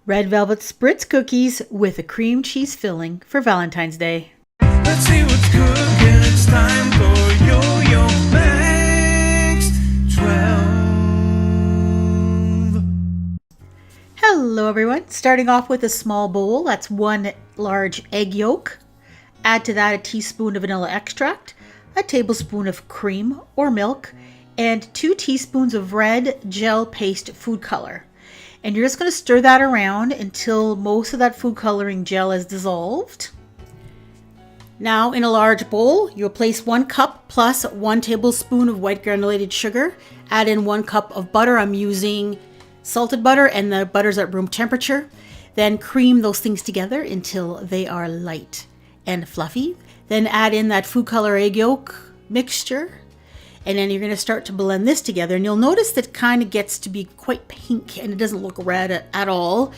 Red Velvet Spritz cookies with a cream cheese filling for Valentine's Day. Let's see what's cooking. It's time for Yo-Yo Max 12. Hello everyone. Starting off with a small bowl. That's 1 large egg yolk. Add to that a teaspoon of vanilla extract, a tablespoon of cream or milk, and 2 teaspoons of red gel paste food color. And you're just going to stir that around until most of that food coloring gel is dissolved. Now in a large bowl, you'll place 1 cup plus 1 tablespoon of white granulated sugar. Add in 1 cup of butter. I'm using salted butter and the butter's at room temperature. Then cream those things together until they are light and fluffy. Then add in that food color egg yolk mixture. And then you're going to start to blend this together. And you'll notice that it kind of gets to be quite pink and it doesn't look red at all.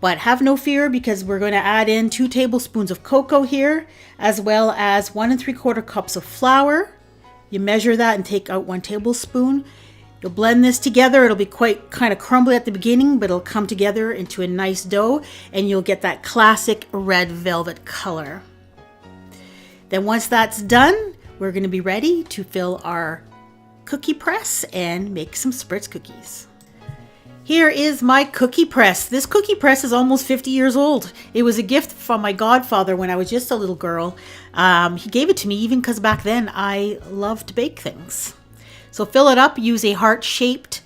But have no fear, because we're going to add in 2 tablespoons of cocoa here, as well as 1 3/4 cups of flour. You measure that and take out 1 tablespoon. You'll blend this together. It'll be quite kind of crumbly at the beginning, but it'll come together into a nice dough and you'll get that classic red velvet color. Then once that's done, we're going to be ready to fill our cookie press and make some Spritz cookies. Here is my cookie press. This cookie press is almost 50 years old. It was a gift from my godfather when I was just a little girl. He gave it to me even because back then I loved to bake things. So fill it up, use a heart-shaped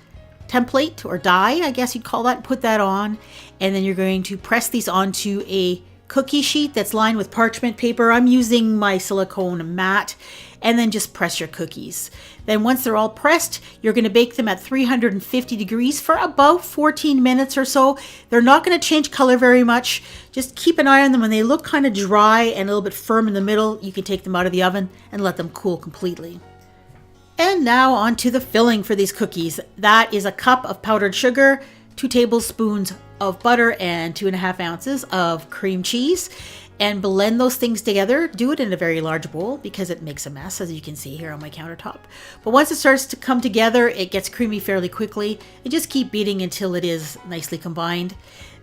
template or die, I guess you'd call that, put that on, and then you're going to press these onto a cookie sheet that's lined with parchment paper. I'm using my silicone mat, and then just press your cookies. Then once they're all pressed, you're going to bake them at 350 degrees for about 14 minutes or so. They're not going to change color very much. Just keep an eye on them. When they look kind of dry and a little bit firm in the middle, you can take them out of the oven and let them cool completely. And now on to the filling for these cookies. That is a cup of powdered sugar, 2 tablespoons of butter, and 2.5 ounces of cream cheese. And blend those things together. Do it in a very large bowl because it makes a mess, as you can see here on my countertop. But once it starts to come together, it gets creamy fairly quickly. And just keep beating until it is nicely combined.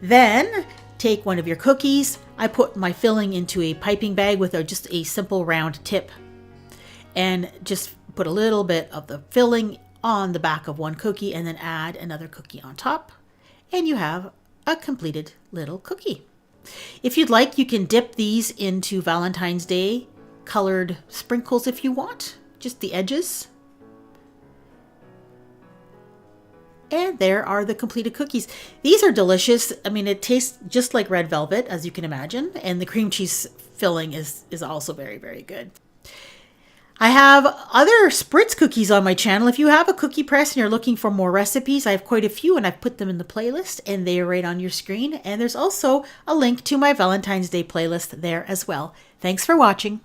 Then take one of your cookies. I put my filling into a piping bag with just a simple round tip. And just put a little bit of the filling on the back of 1 cookie and then add another cookie on top. And you have a completed little cookie. If you'd like, you can dip these into Valentine's Day colored sprinkles if you want, just the edges. And there are the completed cookies. These are delicious. I mean, it tastes just like red velvet, as you can imagine, and the cream cheese filling is also very, very good. I have other Spritz cookies on my channel. If you have a cookie press and you're looking for more recipes, I have quite a few and I've put them in the playlist and they are right on your screen. And there's also a link to my Valentine's Day playlist there as well. Thanks for watching.